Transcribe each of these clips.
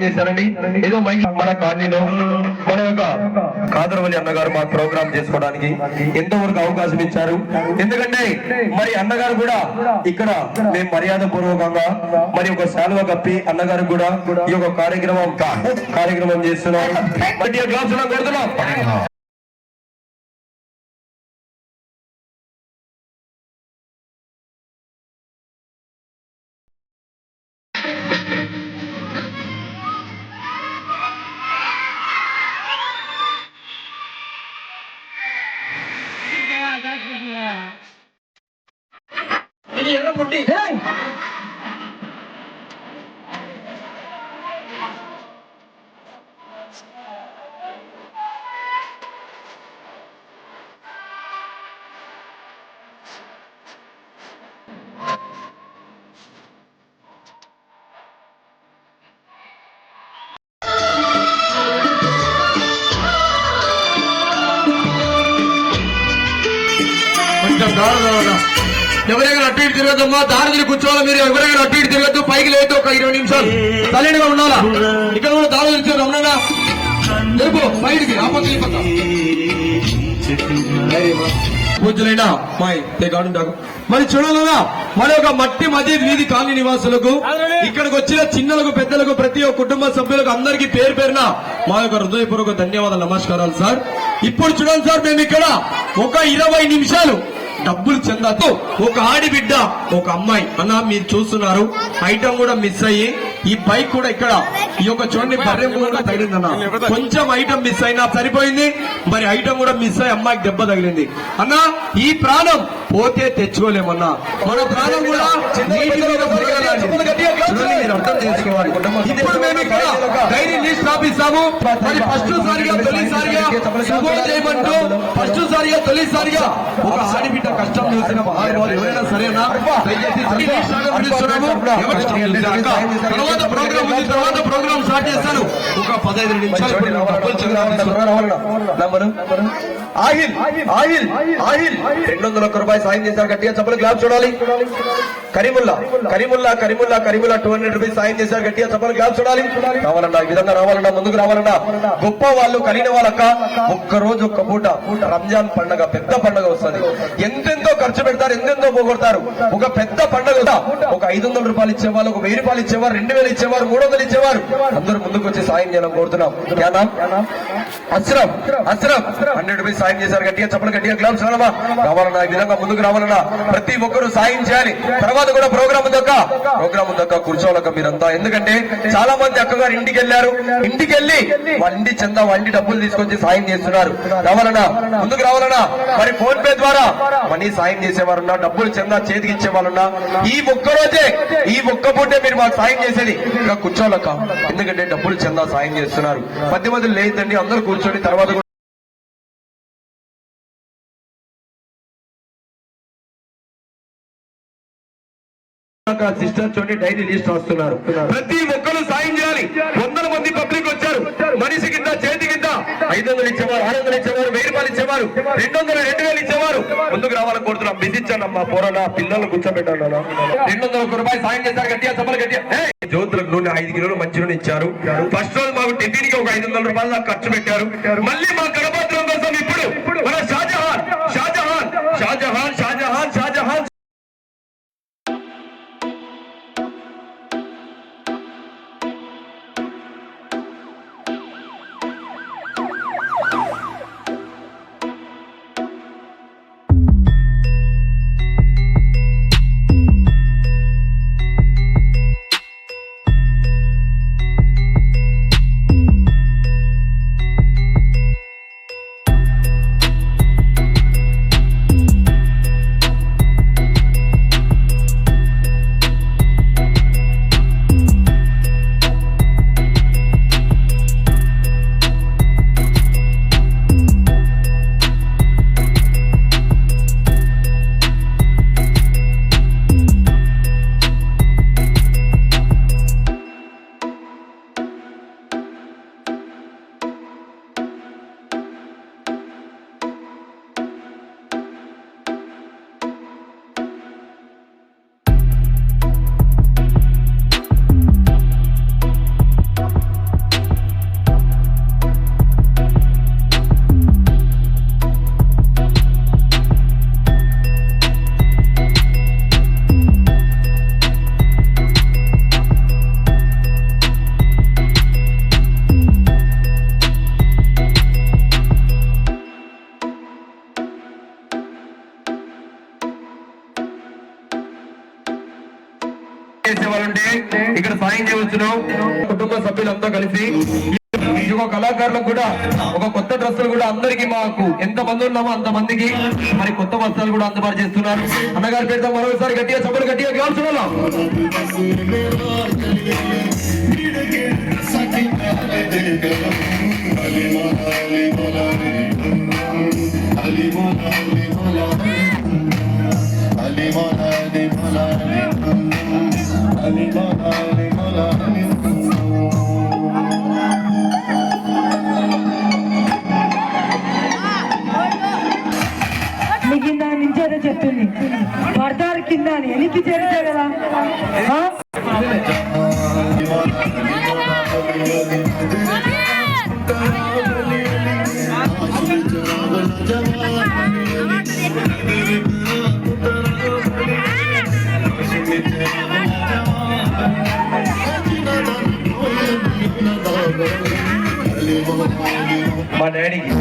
చేశారని ఏదో మన కాలనీలో మన యొక్క కాదరవల్లి అన్నగారు మా ప్రోగ్రామ్ చేసుకోవడానికి ఎంతవరకు అవకాశం ఇచ్చారు. ఎందుకంటే మరి అన్నగారు కూడా ఇక్కడ మేము మర్యాద పూర్వకంగా మరి ఒక శాలువ కప్పి అన్నగారు కూడా ఈ యొక్క కార్యక్రమం చేస్తున్నాం. కొడుతున్నాం. ఇది ఎర్ర పుట్టి ఎవరైనా అటు ఇటు తిరగద్దమ్మా, దారిని కూర్చోవాలి. మీరు ఎవరైనా అటు ఇటు తిరగద్దు, పైకి లేదు. ఒక 20 నిమిషాలు సైలెంట్ గా ఉండాలా. ఇక్కడ కూడా దారి నిలిచారు. రమణ తెలుపు బయటికి పూజలైనా మరి చూడాలన్నా మన యొక్క మట్టి మజీద్ వీధి కాలనీ నివాసులకు, ఇక్కడికి వచ్చిన చిన్నలకు పెద్దలకు, ప్రతి ఒక్క కుటుంబ సభ్యులకు అందరికీ పేరు పేరున మా యొక్క హృదయపూర్వక ధన్యవాదాలు, నమస్కారాలు సార్. ఇప్పుడు చూడండి సార్, మేము ఇక్కడ ఒక 20 నిమిషాలు డబ్బులు చెందాతో ఒక ఆడిబిడ్డ ఒక అమ్మాయి అన్న మీరు చూస్తున్నారు, ఐటమ్ కూడా మిస్ అయ్యి ఈ బైక్ కూడా ఇక్కడ ఈ యొక్క చూడండి బర్రె కూడా తగిలిందన్న. కొంచెం ఐటమ్ మిస్ అయినా సరిపోయింది, మరి ఐటమ్ కూడా మిస్ అయ్యి అమ్మాయికి దెబ్బ తగిలింది అన్న. ఈ ప్రాణం పోతే తెచ్చుకోలేమన్నా, మన ప్రాణం కూడా నీటి మీద మీరు అర్థం చేసుకోవాలి. ఇప్పుడు మేము ఇక్కడ డైరీ లిస్ట్ రాపిస్తాము. మరి ఫస్ట్ సారిగా తొలిసారిగా చేయమంటూ ఫస్ట్ సారిగా తొలిసారిగా ఒక ఆడిబిడ్డ కష్టం చూసిన వాళ్ళు ఎవరైనా సరేనా తర్వాత ప్రోగ్రామ్ స్టార్ట్ చేస్తాను. ఒక 15 నిమిషాలు ఆయిల్ ఆయిల్ ఆయిల్ 201 రూపాయలు సాయం చేశారు. గట్టిగా చప్పలు గ్లాప్ చూడాలి. కరీముల్లా కరీముల్లా కరీముల్లా కరీముల్లా 200 రూపీస్ సాయం చేశారు. గట్టిగా చప్పలు గ్లాప్ చూడాలి. రావాలన్నా, ఈ విధంగా రావాలన్నా, ముందుకు రావాలన్నా. గొప్ప వాళ్ళు కలిగిన వాళ్ళక ఒక్కరోజు ఒక్క పూట రంజాన్ పండుగ పెద్ద పండుగ వస్తుంది. ఎంతెంతో ఖర్చు పెడతారు, ఎంతెంతో పోగొడతారు. ఒక పెద్ద పండుగ ఒక 500 రూపాయలు ఇచ్చేవాళ్ళు, ఒక 1000 రూపాయలు ఇచ్చేవారు, 2000 ఇచ్చేవారు, 300 ఇచ్చేవారు. అందరూ ముందుకు వచ్చి సాయం చేయడం కోరుతున్నాం. అస్రఫ్ అస్రఫ్ 100 రూపీస్ సాయం చేశారు. గట్టిగా చప్పలు గట్టిగా గ్లాబ్స్ రావాలన్నా, ఈ విధంగా ముందుకు రావాలన్నా ప్రతి ఒక్కరూ సాయం చేయాలి. తర్వాత కూడా ప్రోగ్రామ్ దక్క కూర్చోవాలక్క మీరంతా. ఎందుకంటే చాలా మంది అక్కగారు ఇంటికి వెళ్ళారు, ఇంటికి వెళ్ళి వాళ్ళ ఇంటి చందా వాళ్ళ ఇంటి డబ్బులు తీసుకొచ్చి సాయం చేస్తున్నారు. రావాలన్నా, ముందుకు రావాలన్నా. మరి ఫోన్ పే ద్వారా మనీ సాయం చేసేవారున్నా, డబ్బులు చందా చేతికి ఇచ్చే వాళ్ళున్నా, ఈ ఒక్క రోజే ఈ ఒక్క పూటే మీరు మాకు సాయం చేసేది ఇంకా కూర్చోవాలక్క. ఎందుకంటే డబ్బులు చందా సాయం చేస్తున్నారు. మధ్య లేదండి, అందరూ కూర్చొని తర్వాత సిస్టర్స్ చూడండి డైరీ లిస్ట్ రాస్తున్నారు. ప్రతి ఒక్కరు సాయం చేయాలి. 100 మంది పబ్లిక్ వచ్చారు. మనిషి కింద చేతి కింద 500 ఇచ్చేవారు, 600 ఇచ్చేవారు, 1000 రూపాయలు ఇచ్చేవారు, 200 2000 ఇచ్చేవారు. ముందుకు రావాలని కోరుతున్నాం. బిజిచ్చానమ్మా పోరానా, పిల్లలు కూర్చోబెట్టాను. 201 రూపాయలు సాయం చేశారు. గట్టిగా సభలు గట్టిగా. జ్యోతులకు నూనె 5 కిలోలు మంచి నూనె ఇచ్చారు. ఫస్ట్ రోజు మాకు టిఫిన్ కి ఒక 500 రూపాయలు దాకా ఖర్చు పెట్టారు. మళ్ళీ మా గణపత్రం కోసం ఇప్పుడు మన షాజహాన్ షాజహాన్ షాజహాన్ షాజహాన్ షాజహాన్ సాయం చేయవచ్చును. కుటుంబ సభ్యులంతా కలిసి ఇంకో కళాకారులకు కూడా ఒక కొత్త డ్రెస్సులు కూడా అందరికి మాకు ఎంత మంది ఉన్నామో అంత మందికి మరి కొత్త వస్త్రాలు కూడా అందుబాటు చేస్తున్నారు. అన్నగారి పేరుతో మరోసారి గట్టిగా సభలు గట్టిగా గ్లాప్స్ ఇవ్వాలా. కింద నుంచి అదే చెప్తుంది పడతారు కింద అని ఎనికి చేరుతారు కదా. మా డాడీకి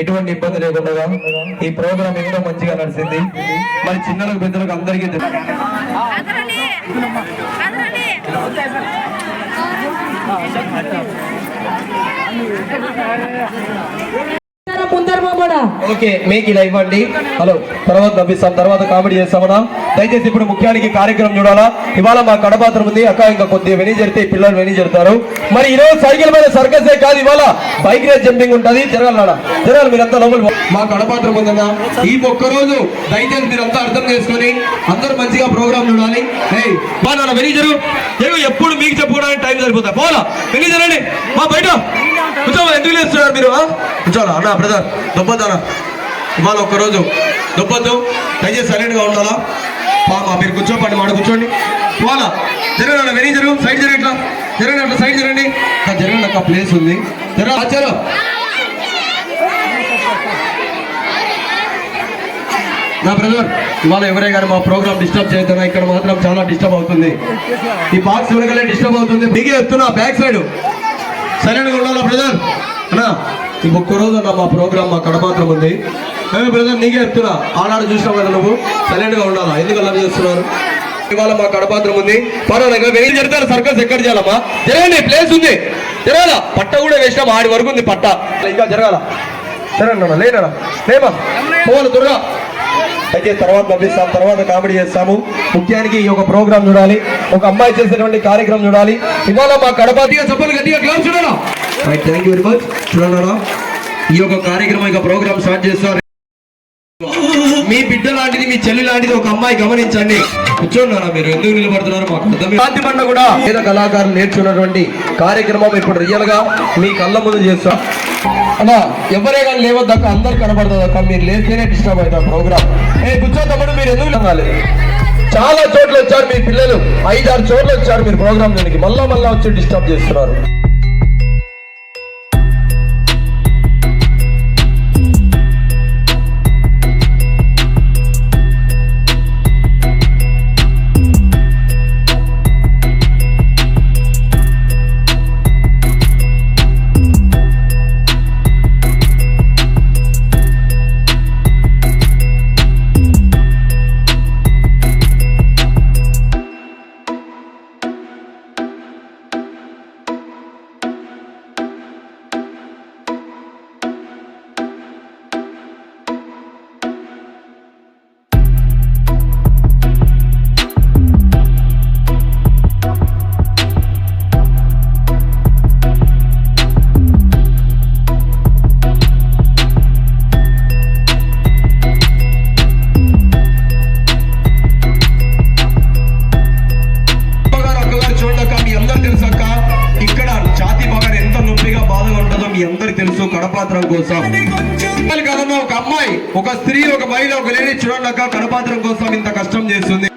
ఎటువంటి ఇబ్బంది లేకుండా ఈ ప్రోగ్రామ్ ఎంతో మంచిగా నడిచింది. మరి చిన్నలకు పెద్దలకు అందరికీ ఓకే మీకు ఇలా ఇవ్వండి. హలో తర్వాత నవ్విస్తాం, తర్వాత కామెడీ చేస్తామన్నా. దయచేసి ఇప్పుడు ముఖ్యానికి కార్యక్రమం చూడాలా. ఇవాళ మా కడపాత్రం ఉంది అక్క, ఇంకా కొద్దిగా వెనీ జరితే పిల్లలు వెనీ జరుతారు. మరి ఈరోజు సైకిల్ మీద సర్కస్ కాదు, ఇవాళ బైక్ రేస్ జంపింగ్ ఉంటుంది. జరగాలి మీరంతా లోపల. మా కడపాత్రం ఉందన్నా. ఈ ఒక్కరోజు దయచేసి మీరంతా అర్థం చేసుకొని అందరూ మంచిగా ప్రోగ్రామ్ చూడాలి. నాన్న వెనీ జరు ఎప్పుడు మీకు చెప్పుకోవడానికి టైం సరిపోతాయి. పోలా వెనీ జరండి. మా బయట కూర్చోవాలి. ఎందుకు లేస్తున్నారు మీరు? కూర్చోవాలా అన్న బ్రదర్, దొబ్బొద్దనా ఇవాళ ఒక్కరోజు దొబ్బొద్దు. దయచేసి సైలెంట్ గా ఉండాలా. మీరు కూర్చోపండి, మాట కూర్చోండి. పోవాలా జరగండి. వెరీ జరుగు, సైడ్ జరగండి, ఇట్లా జరగండి, అట్లా సైడ్ జరగండి. జరగండి, అక్క ప్లేస్ ఉంది. జరగాలి. నా బ్రదర్ ఇవాళ ఎవరే కానీ మా ప్రోగ్రామ్ డిస్టర్బ్ చేద్దాం. ఇక్కడ మాత్రం చాలా డిస్టర్బ్ అవుతుంది. ఈ బాక్స్ వెనకలే డిస్టర్బ్ అవుతుంది. దిగే ఎత్తున్నా బ్యాక్ సైడ్ సైలెంట్ గా ఉండాలా బ్రదర్. అన్నా ఈ ఒక్కరోజు అన్న మా ప్రోగ్రామ్ మా కడపాత్రం ఉంది. బ్రదర్ నీకే చెప్తున్నా, ఆనాడు చూసినావు కదా నువ్వు, సైలెంట్ గా ఉండాలా. ఎందుకు అలా చేస్తున్నారు? ఇవాళ మా కడపాత్రం ఉంది. పర్వాలేదు వెరీ జరుగుతారు. సర్కస్ ఎక్కడ చేయాలమ్మా? జరగండి, ప్లేస్ ఉంది. జరగాల. పట్ట కూడా వేసినాం, ఆడి వరకు ఉంది పట్ట. ఇంకా జరగాల. జరగండి లేనా లేమా పోవాలి త్వరగా. అయితే తర్వాత పంపిస్తాం, తర్వాత కామెడీ చేస్తాము. ముఖ్యానికి ఈ యొక్క ప్రోగ్రామ్ చూడాలి, ఒక అమ్మాయి చేసేటువంటి కార్యక్రమం చూడాలి. ఇవాళ మా కడపాతిగా సభలు గట్టిగా క్లాస్ చూడాలా. Thank you very much. చూడండి ఈ యొక్క కార్యక్రమం ఇక ప్రోగ్రామ్ స్టార్ట్ చేస్తారు. మీ బిడ్డ లాంటిది, మీ చెల్లి లాంటిది ఒక అమ్మాయి గమనించండి. కూర్చోండి మీరు, ఎందుకు నిలబడుతున్నారు మాకు అర్థం. శాంతి పండుగ కూడా పేద కళాకారులు నేర్చుకున్నటువంటి కార్యక్రమం ఇప్పుడు రియల్ గా మీ కళ్ళ ముందు చేస్తాం. అన్నా ఎవరే కానీ లేవద్దక్క, అందరు కనబడుతుంది అక్క. మీరు లేస్తేనే డిస్టర్బ్ అవుతారు ప్రోగ్రామ్. కూర్చోతప్పుడు మీరు ఎందుకు లేవాలి? చాలా చోట్ల వచ్చారు మీ పిల్లలు, 5-6 చోట్ల వచ్చారు మీరు ప్రోగ్రామ్ దానికి, మళ్ళా వచ్చి డిస్టర్బ్ చేస్తున్నారు. కడపాత్రం కోసం కదమ్మా, ఒక అమ్మాయి, ఒక స్త్రీ, ఒక మహిళ, ఒక లేడీ చూడండి అక్క, కడపాత్రం కోసం ఇంత కష్టం చేస్తుంది.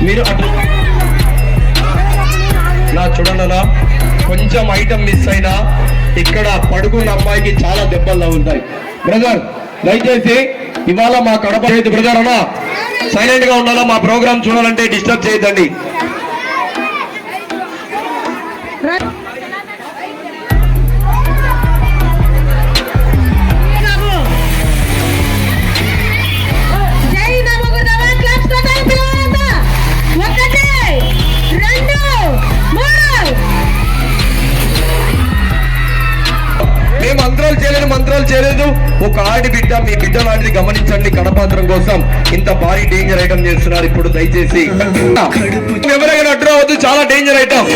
మీరు నా చూడన్నా కొంచెం ఐటమ్ మిస్ అయినా ఇక్కడ పడుకున్న అమ్మాయికి చాలా దెబ్బలు తగులుతాయి. బ్రదర్ దయచేసి ఇవాళ మా కడప బ్రదర్ అన్నా సైలెంట్ గా ఉండాలా, మా ప్రోగ్రామ్ చూడాలంటే డిస్టర్బ్ చేయొద్దండి. మేము మంత్రాలు చేయలేదు. ఒక ఆడి బిడ్డ, మీ బిడ్డ లాంటిది గమనించండి. కడపాత్రం కోసం ఇంత భారీ డేంజర్ ఐటమ్ చేస్తున్నారు. ఇప్పుడు దయచేసి ఎవరైనా అడ్డు రావద్దు, చాలా డేంజర్ ఐటమ్.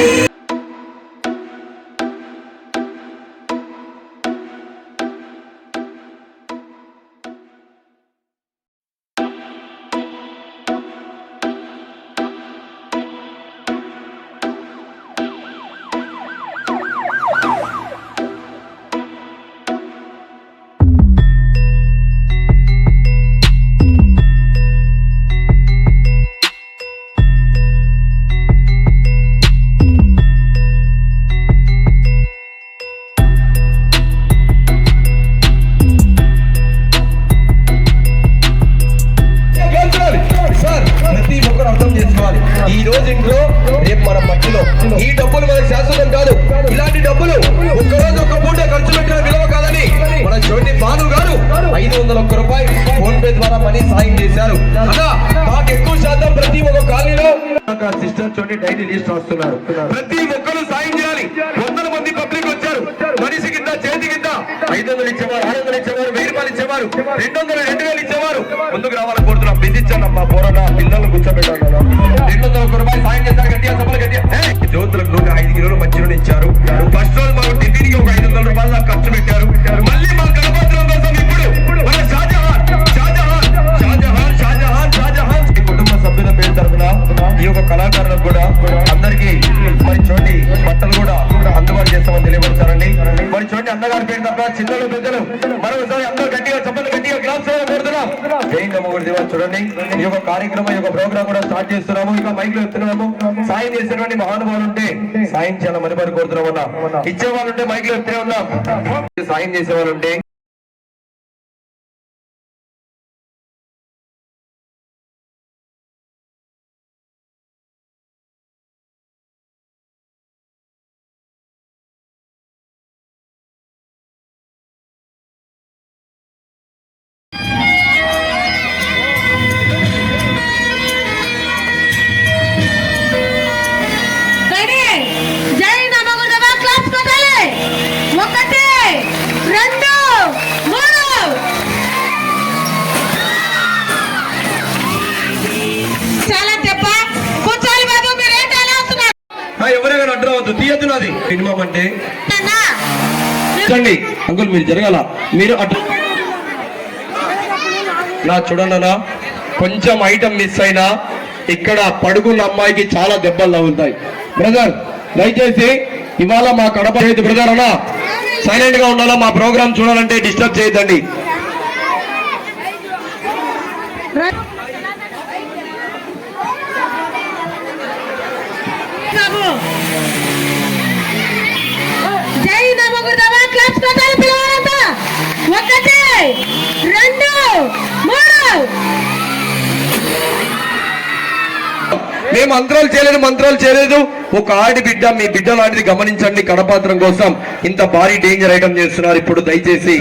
ఈ రోజు ఇంట్లో రేపు మన మట్టిలో. ఈ డబ్బులు మనకు శాశ్వతం కాదు. ఇలాంటి డబ్బులు ఒక్కరోజు ఒక్క పూట ఖర్చు పెట్టిన విలువ కాదని మన చోటి భాను గారు 501 రూపాయలు ఫోన్ పే ద్వారా మనీ సాయం చేశారు. అలా మాకు ఎక్కువ శాతం ప్రతి ఒక్క కాలనీలో సిస్టర్ చోటి డైలీ లిస్ట్ రాస్తున్నారు. ప్రతి ఒక్కరు సాయం చేయాలి. 100 మంది పబ్లిక్ వచ్చారు. మనిషి కింద చేతి కింద 500 ఇచ్చేవారు, 600 ఇచ్చేవారు, 1000 రూపాయలు ఇచ్చేవారు, 200, 2000 ఇచ్చేవారు. ముందుకు రావాలని కోరుతున్నాం. బిజిచ్చాను అమ్మా పోరాడా పిల్లలు కూర్చోబెట్టాను. 201 రూపాయలు సాయం చేశారు. గట్టిగా సభలు గట్టిగా జ్యోతులకు నూనె 5 కిలోలు మంచి నూనె ఇచ్చారు. ఫస్ట్ రోజు మాకు టిఫిన్ కి ఒక 500 రూపాయలు నాకు ఖర్చు పెట్టారు. మళ్ళీ మా కడపత్రం కోసం ఇప్పుడు మన షాజహాన్ కుటుంబ సభ్యుల పేరు తరఫున ఈ యొక్క కళాకారులకు కూడా అందరికీ మరి చోటి బట్టలు కూడా అందుబాటు చేస్తామని తెలియపరుస్తారండి. మరి చోటి అన్నగారి పేరు తరఫున చిన్నలు పెద్దలు మరోసారి అందరూ గట్టిగా చెప్పలు గట్టిగా గ్లాస్ కోరుతున్నాం. జై నమోగుడి దేవా. చూడండి ఈ యొక్క కార్యక్రమం, ఈ యొక్క ప్రోగ్రామ్ కూడా స్టార్ట్ చేస్తున్నాము. ఇక మైక్ లో ఎత్తున్నాము. సాయం చేసినటువంటి మహానుభావులు ఉంటే సాయం చేయాలని మరి కోరుతున్నామన్నా. ఇచ్చే వాళ్ళు ఉంటే మైక్ లో ఎత్తునే ఉన్నాం. సాయం చేసే వాళ్ళు ఉంటే ఎవరైనా అడ్డు రావద్దు, తీయద్దు. నాది మినిమం అంటే చూడండి అంకుల్, మీరు జరగాల. మీరు అడ్డు నా చూడన్నా కొంచెం ఐటమ్ మిస్ అయినా ఇక్కడ పడుకున్న అమ్మాయికి చాలా దెబ్బలు తగులుతాయి. బ్రదర్ దయచేసి ఇవాళ మా కడప బ్రదర్ అన్నా సైలెంట్ గా ఉండాలా, మా ప్రోగ్రామ్ చూడాలంటే డిస్టర్బ్ చేయొద్దండి. జై నమో గురుదేవా. క్లాస్ కొట్టాలి పిల్లలంతా. 1 2 3. మేము మంత్రాలు చేయలేదు. ఒక ఆడి బిడ్డ, మీ బిడ్డ లాంటిది గమనించండి. కడపాత్రం కోసం ఇంత భారీ డేంజర్ ఐటమ్ చేస్తున్నారు. ఇప్పుడు దయచేసి